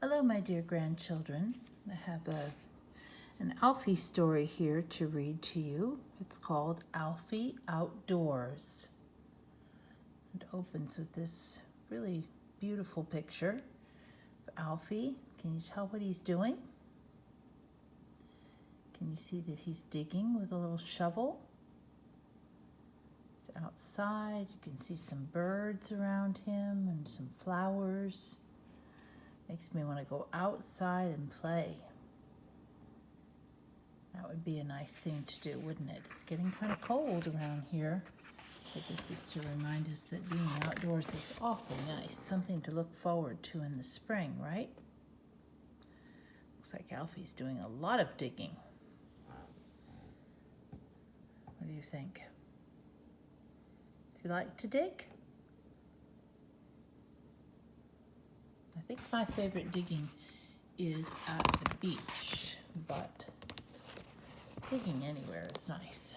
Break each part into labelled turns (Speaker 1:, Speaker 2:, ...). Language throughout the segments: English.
Speaker 1: Hello, my dear grandchildren. I have an Alfie story here to read to you. It's called Alfie Outdoors. It opens with this really beautiful picture of Alfie. Can you tell what he's doing? Can you see that he's digging with a little shovel? He's outside. You can see some birds around him and some flowers. Makes me want to go outside and play. That would be a nice thing to do, wouldn't it? It's getting kind of cold around here, but this is to remind us that being outdoors is awfully nice. Something to look forward to in the spring, right? Looks like Alfie's doing a lot of digging. What do you think? Do you like to dig? I think my favorite digging is at the beach, but digging anywhere is nice.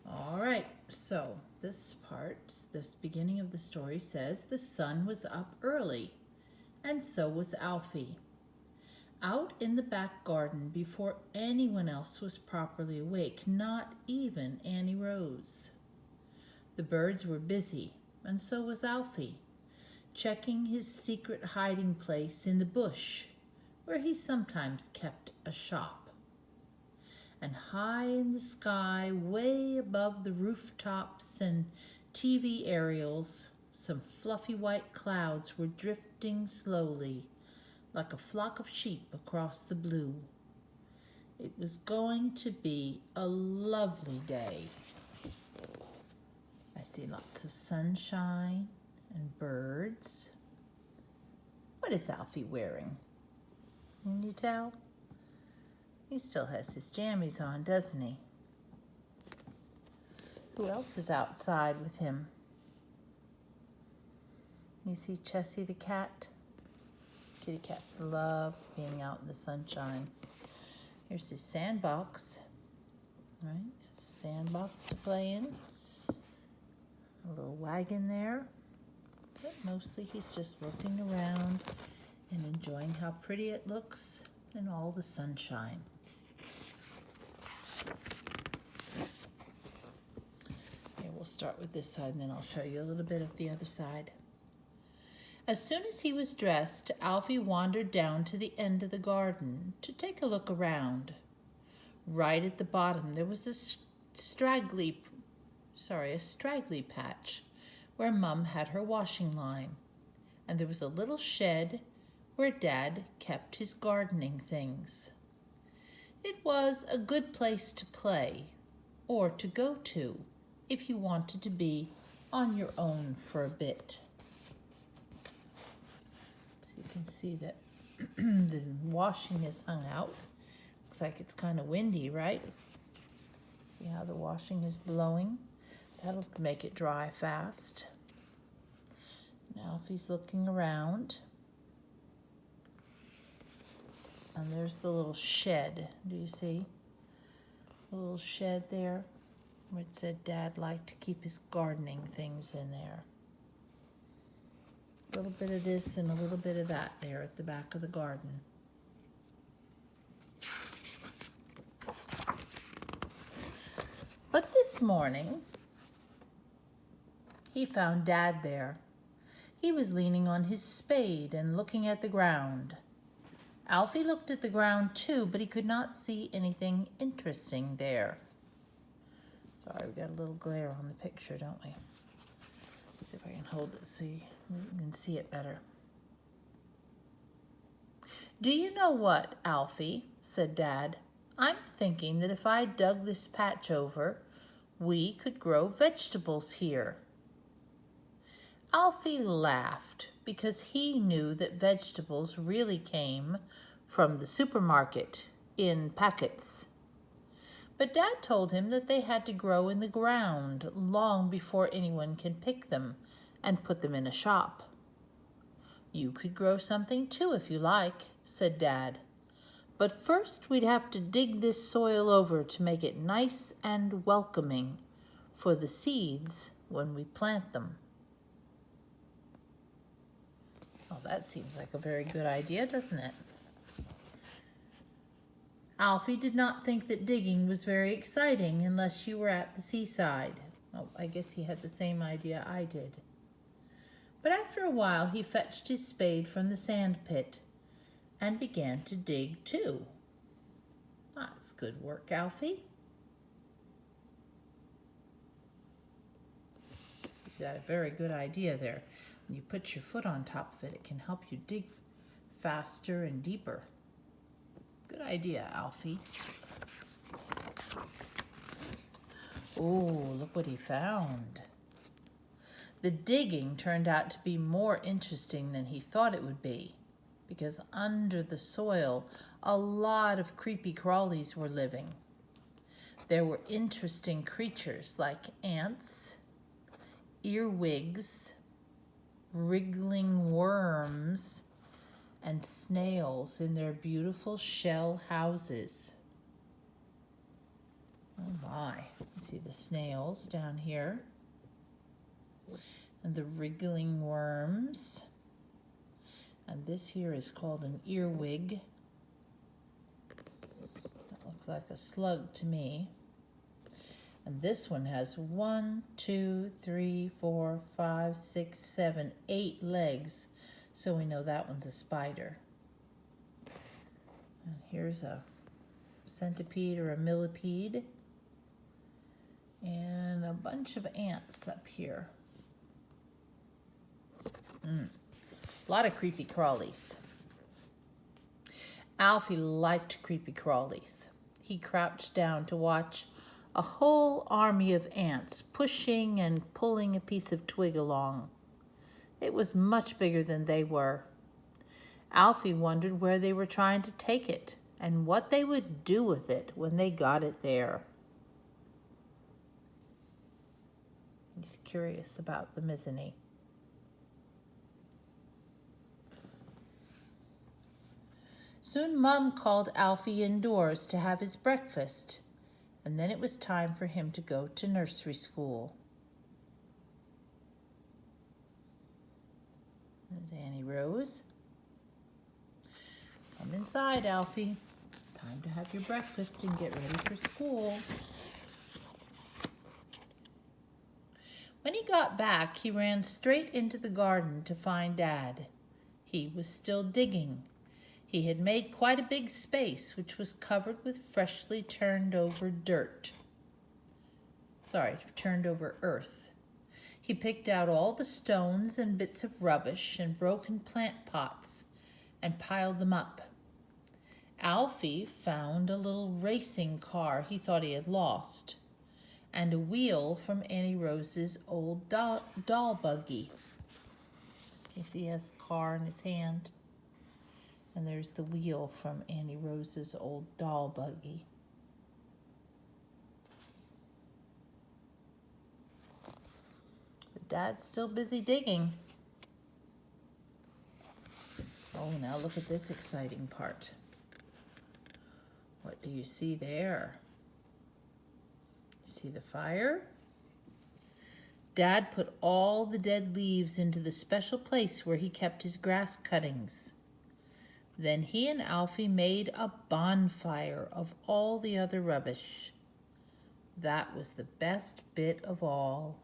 Speaker 1: All right, so this beginning of the story says, the sun was up early, and so was Alfie. Out in the back garden before anyone else was properly awake, not even Annie Rose. The birds were busy, and so was Alfie, checking his secret hiding place in the bush, where he sometimes kept a shop. And high in the sky, way above the rooftops and TV aerials, some fluffy white clouds were drifting slowly, like a flock of sheep across the blue. It was going to be a lovely day. I see lots of sunshine and birds. What is Alfie wearing? Can you tell? He still has his jammies on, doesn't he? Who else is outside with him? You see Chessie the cat? Kitty cats love being out in the sunshine. Here's his sandbox. Right? It's a sandbox to play in. A little wagon there. But mostly he's just looking around and enjoying how pretty it looks and all the sunshine. Okay, we'll start with this side and then I'll show you a little bit of the other side. As soon as he was dressed, Alfie wandered down to the end of the garden to take a look around. Right at the bottom there was a straggly patch where Mum had her washing line, and there was a little shed where Dad kept his gardening things. It was a good place to play, or to go to, if you wanted to be on your own for a bit. So you can see that the washing is hung out. Looks like it's kind of windy, right? See how the washing is blowing? That'll make it dry fast. Now Alfie's looking around. And there's the little shed. Do you see? The little shed there where it said Dad liked to keep his gardening things in there. A little bit of this and a little bit of that there at the back of the garden. But this morning, he found Dad there. He was leaning on his spade and looking at the ground. Alfie looked at the ground too, but he could not see anything interesting there. Sorry, we got a little glare on the picture, don't we? Let's see if I can hold it so you can see it better. Do you know what, Alfie? Said Dad. I'm thinking that if I dug this patch over, we could grow vegetables here. Alfie laughed because he knew that vegetables really came from the supermarket in packets. But Dad told him that they had to grow in the ground long before anyone can pick them and put them in a shop. You could grow something too if you like, said Dad. But first we'd have to dig this soil over to make it nice and welcoming for the seeds when we plant them. Oh, that seems like a very good idea, doesn't it? Alfie did not think that digging was very exciting unless you were at the seaside. Oh, I guess he had the same idea I did. But after a while he fetched his spade from the sand pit and began to dig too. That's good work, Alfie. He's got a very good idea there. When you put your foot on top of it, it can help you dig faster and deeper. Good idea, Alfie. Oh, look what he found. The digging turned out to be more interesting than he thought it would be, because under the soil, a lot of creepy crawlies were living. There were interesting creatures like ants, earwigs, wriggling worms, and snails in their beautiful shell houses. Oh my, you see the snails down here, and the wriggling worms. And this here is called an earwig. That looks like a slug to me. And this one has 1, 2, 3, 4, 5, 6, 7, 8 legs. So we know that one's a spider. And here's a centipede or a millipede. And a bunch of ants up here. A lot of creepy crawlies. Alfie liked creepy crawlies. He crouched down to watch a whole army of ants pushing and pulling a piece of twig along. It was much bigger than they were. Alfie wondered where they were trying to take it and what they would do with it when they got it there. He's curious about them, isn't he? Soon Mum called Alfie indoors to have his breakfast, and then it was time for him to go to nursery school. There's Annie Rose. Come inside, Alfie. Time to have your breakfast and get ready for school. When he got back, he ran straight into the garden to find Dad. He was still digging. He had made quite a big space, which was covered with freshly turned over earth. He picked out all the stones and bits of rubbish and broken plant pots and piled them up. Alfie found a little racing car he thought he had lost, and a wheel from Annie Rose's old doll buggy. You see, he has the car in his hand, and there's the wheel from Annie Rose's old doll buggy. But Dad's still busy digging. Oh, now look at this exciting part. What do you see there? See the fire? Dad put all the dead leaves into the special place where he kept his grass cuttings. Then he and Alfie made a bonfire of all the other rubbish. That was the best bit of all.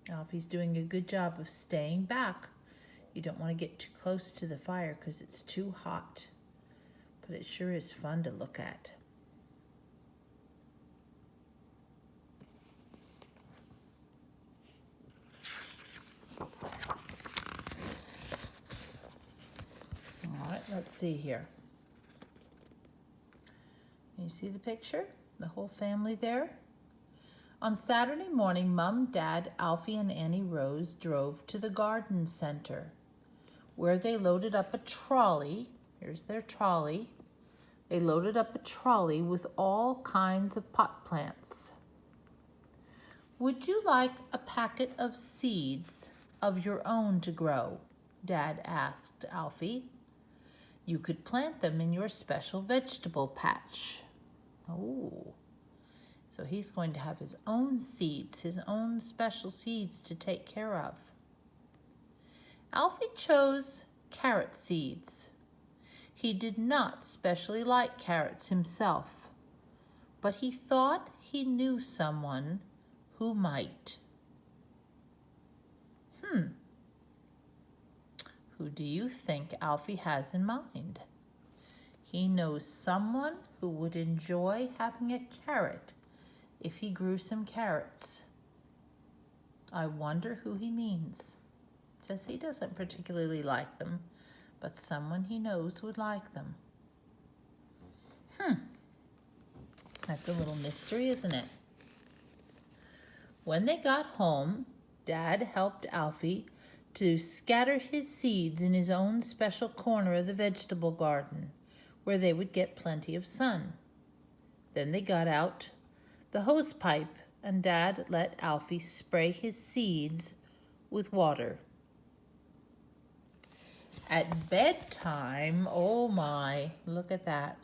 Speaker 1: Alfie's doing a good job of staying back. You don't want to get too close to the fire because it's too hot. But it sure is fun to look at. All right, let's see here. Can you see the picture? The whole family there? On Saturday morning, Mum, Dad, Alfie, and Annie Rose drove to the garden center, where they loaded up a trolley. Here's their trolley. They loaded up a trolley with all kinds of pot plants. Would you like a packet of seeds of your own to grow? Dad asked Alfie. You could plant them in your special vegetable patch. Oh, So he's going to have his own seeds, his own special seeds to take care of. Alfie chose carrot seeds. He did not specially like carrots himself, but he thought he knew someone who might. Who do you think Alfie has in mind? He knows someone who would enjoy having a carrot if he grew some carrots. I wonder who he means. Says he doesn't particularly like them, but someone he knows would like them. That's a little mystery, isn't it? When they got home, Dad helped Alfie to scatter his seeds in his own special corner of the vegetable garden, where they would get plenty of sun. Then they got out the hose pipe, and Dad let Alfie spray his seeds with water. At bedtime, oh my, look at that.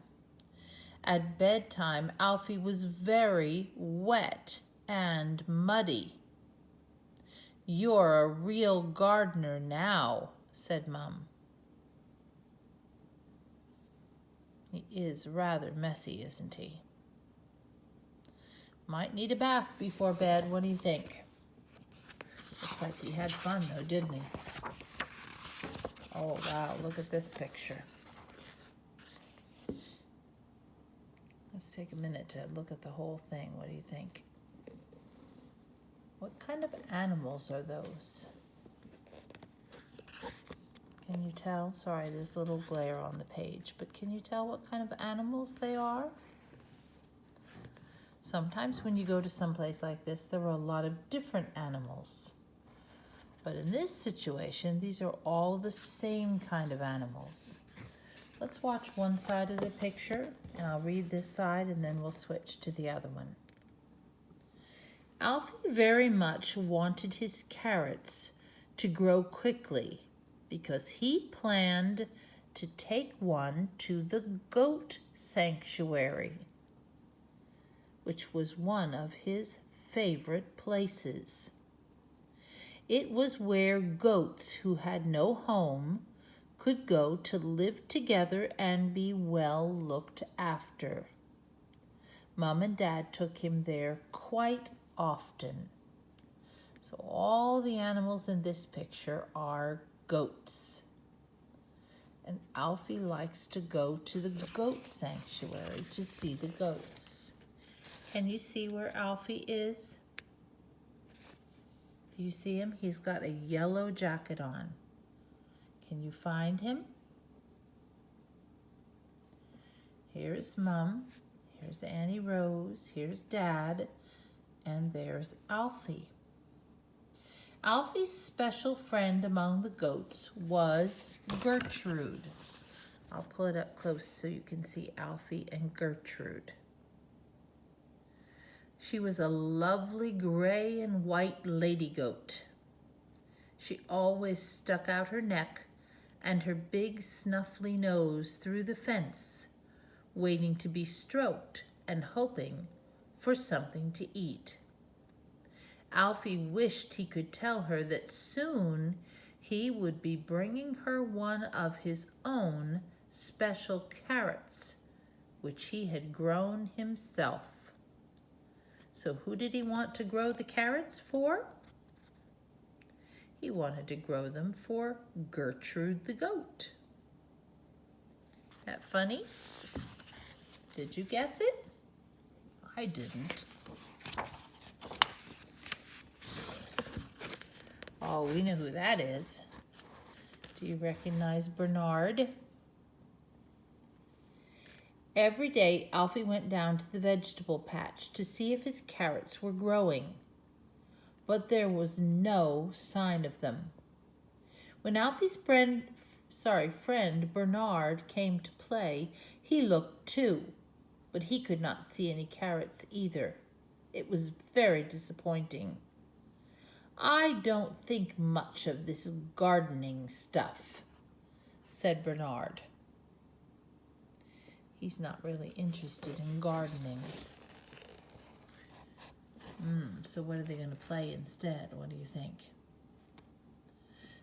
Speaker 1: At bedtime, Alfie was very wet and muddy. "You're a real gardener now," said Mum. He is rather messy, isn't he? Might need a bath before bed. What do you think? Looks like he had fun though, didn't he? Oh wow, look at this picture. Let's take a minute to look at the whole thing. What do you think? What kind of animals are those? Can you tell? Sorry, there's a little glare on the page, but can you tell what kind of animals they are? Sometimes when you go to some place like this, there are a lot of different animals. But in this situation, these are all the same kind of animals. Let's watch one side of the picture, and I'll read this side, and then we'll switch to the other one. Alfie very much wanted his carrots to grow quickly because he planned to take one to the goat sanctuary, which was one of his favorite places. It was where goats who had no home could go to live together and be well looked after. Mom and Dad took him there quite often. So all the animals in this picture are goats. And Alfie likes to go to the goat sanctuary to see the goats. Can you see where Alfie is? Do you see him? He's got a yellow jacket on. Can you find him? Here's Mom. Here's Annie Rose. Here's Dad. And there's Alfie. Alfie's special friend among the goats was Gertrude. I'll pull it up close so you can see Alfie and Gertrude. She was a lovely gray and white lady goat. She always stuck out her neck and her big snuffly nose through the fence, waiting to be stroked and hoping for something to eat. Alfie wished he could tell her that soon he would be bringing her one of his own special carrots, which he had grown himself. So who did he want to grow the carrots for? He wanted to grow them for Gertrude the goat. That funny? Did you guess it? I didn't. Oh, we know who that is. Do you recognize Bernard? Every day, Alfie went down to the vegetable patch to see if his carrots were growing, but there was no sign of them. When Alfie's friend Bernard came to play, he looked too, but he could not see any carrots either. It was very disappointing. "I don't think much of this gardening stuff," said Bernard. He's not really interested in gardening. So what are they going to play instead? What do you think?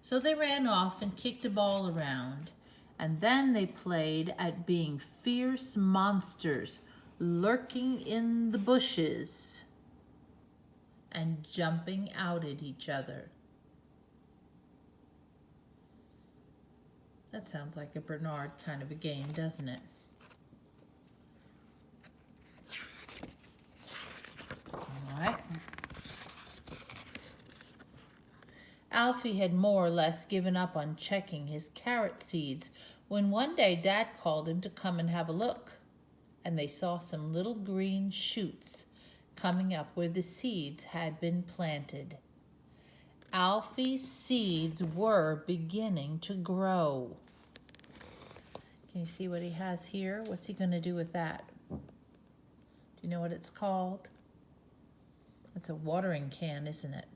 Speaker 1: So they ran off and kicked a ball around, and then they played at being fierce monsters lurking in the bushes and jumping out at each other. That sounds like a Bernard kind of a game, doesn't it? All right. Alfie had more or less given up on checking his carrot seeds when one day Dad called him to come and have a look, and they saw some little green shoots coming up where the seeds had been planted. Alfie's seeds were beginning to grow. Can you see what he has here? What's he going to do with that? Do you know what it's called? It's a watering can, isn't it?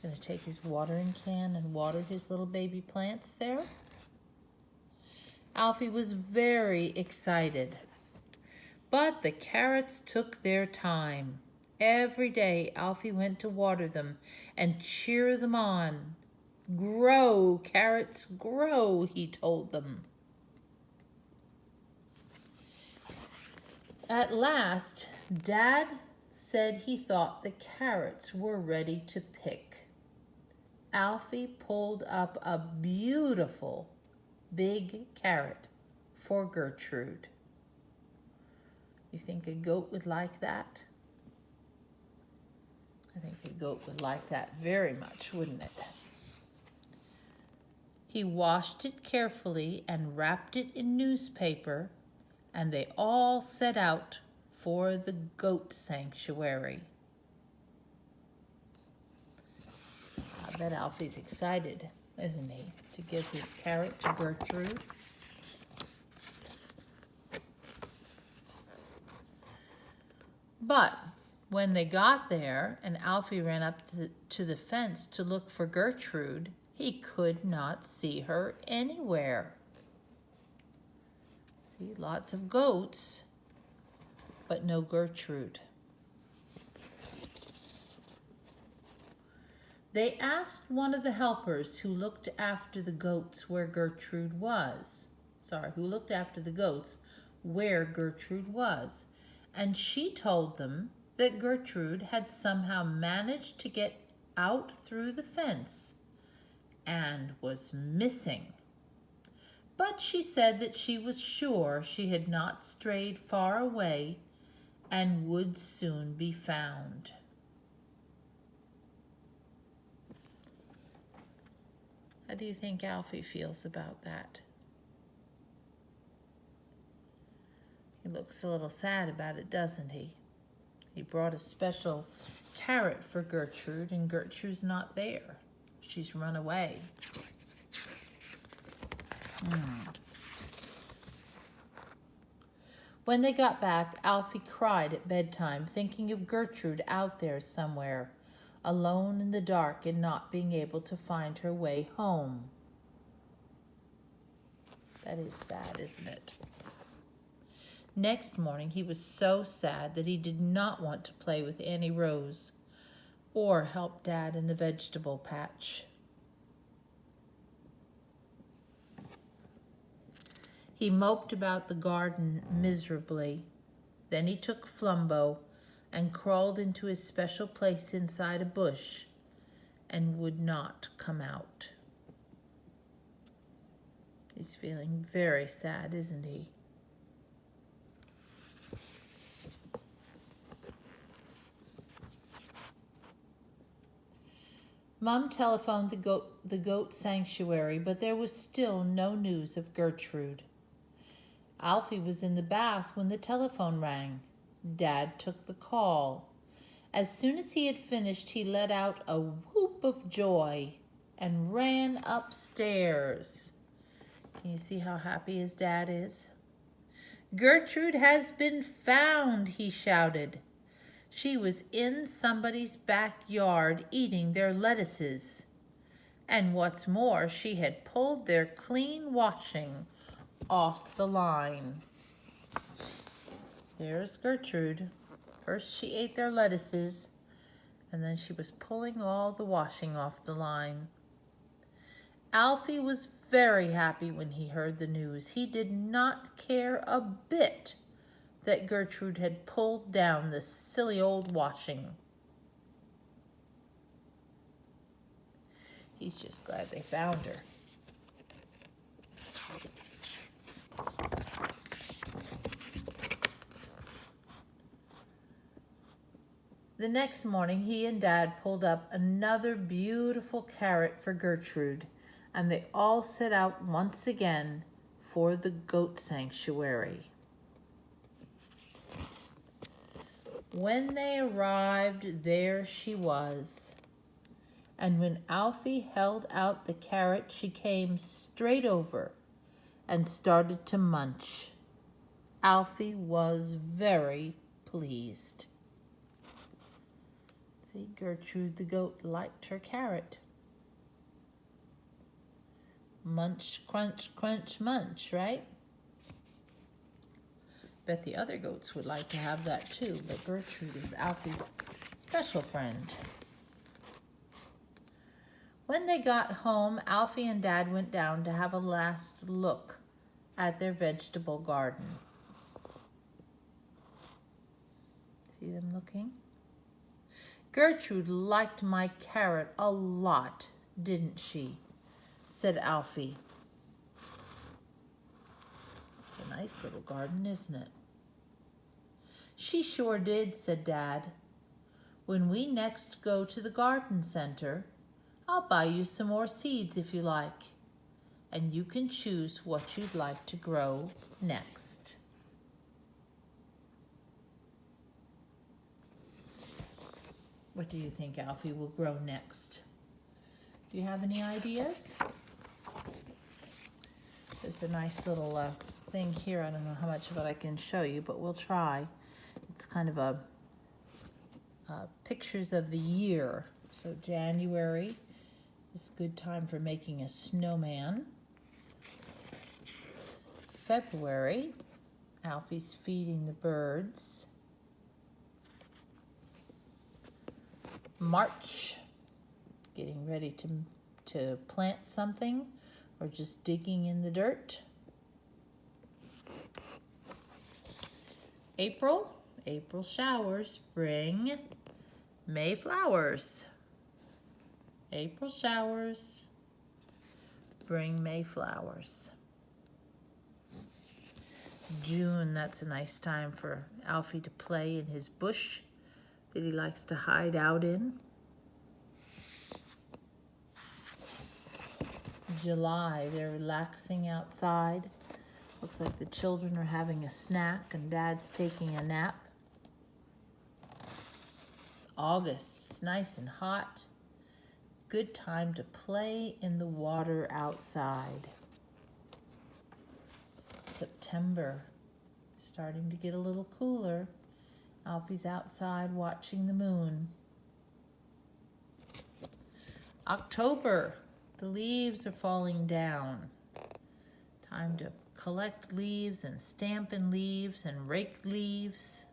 Speaker 1: Going to take his watering can and water his little baby plants there. Alfie was very excited, but the carrots took their time. Every day Alfie went to water them and cheer them on. "Grow, carrots, grow," he told them. At last, Dad said he thought the carrots were ready to pick. Alfie pulled up a beautiful big carrot for Gertrude. You think a goat would like that? I think a goat would like that very much, wouldn't it? He washed it carefully and wrapped it in newspaper, and they all set out for the goat sanctuary. I bet Alfie's excited, isn't he, to give his carrot to Gertrude. But when they got there and Alfie ran up to the fence to look for Gertrude, he could not see her anywhere. See, lots of goats, but no Gertrude. They asked one of the helpers who looked after the goats where Gertrude was. Where Gertrude was. And she told them that Gertrude had somehow managed to get out through the fence and was missing. But she said that she was sure she had not strayed far away and would soon be found. How do you think Alfie feels about that? He looks a little sad about it, doesn't he? He brought a special carrot for Gertrude, and Gertrude's not there. She's run away. When they got back, Alfie cried at bedtime, thinking of Gertrude out there somewhere, alone in the dark and not being able to find her way home. That is sad, isn't it? Next morning, he was so sad that he did not want to play with Annie Rose or help Dad in the vegetable patch. He moped about the garden miserably. Then he took Flumbo and crawled into his special place inside a bush and would not come out. He's feeling very sad, isn't he? Mom telephoned the goat sanctuary, but there was still no news of Gertrude. Alfie was in the bath when the telephone rang. Dad took the call. As soon as he had finished, he let out a whoop of joy and ran upstairs. Can you see how happy his dad is? "Gertrude has been found," he shouted. She was in somebody's backyard eating their lettuces. And what's more, she had pulled their clean washing off the line. There's Gertrude. First she ate their lettuces, and then she was pulling all the washing off the line. Alfie was very happy when he heard the news. He did not care a bit that Gertrude had pulled down the silly old washing. He's just glad they found her. The next morning, he and Dad pulled up another beautiful carrot for Gertrude, and they all set out once again for the goat sanctuary. When they arrived, there she was. And when Alfie held out the carrot, she came straight over and started to munch. Alfie was very pleased. See, Gertrude the goat liked her carrot. Munch, crunch, crunch, munch, right? Bet the other goats would like to have that too, but Gertrude is Alfie's special friend. When they got home, Alfie and Dad went down to have a last look at their vegetable garden. See them looking? Gertrude liked my carrot a lot, didn't she? Said Alfie. It's a nice little garden, isn't it? She sure did, said Dad. When we next go to the garden center, I'll buy you some more seeds if you like, and you can choose what you'd like to grow next. What do you think Alfie will grow next? Do you have any ideas? There's a nice little thing here. I don't know how much of it I can show you, but we'll try. It's kind of a pictures of the year. So January is a good time for making a snowman. February, Alfie's feeding the birds. March, getting ready to plant something or just digging in the dirt. April showers bring May flowers. April showers bring May flowers. June, that's a nice time for Alfie to play in his bush that he likes to hide out in. July, they're relaxing outside. Looks like the children are having a snack and Dad's taking a nap. August, it's nice and hot. Good time to play in the water outside. September, starting to get a little cooler. Alfie's outside watching the moon. October, the leaves are falling down. Time to collect leaves and stamp in leaves and rake leaves.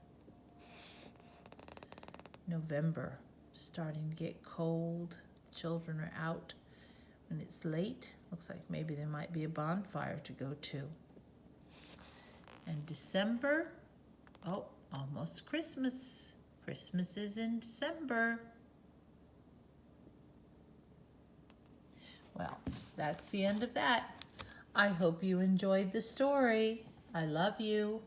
Speaker 1: November, starting to get cold. Children are out when it's late. Looks like maybe there might be a bonfire to go to. And December, oh, almost Christmas. Christmas is in December. Well, that's the end of that. I hope you enjoyed the story. I love you.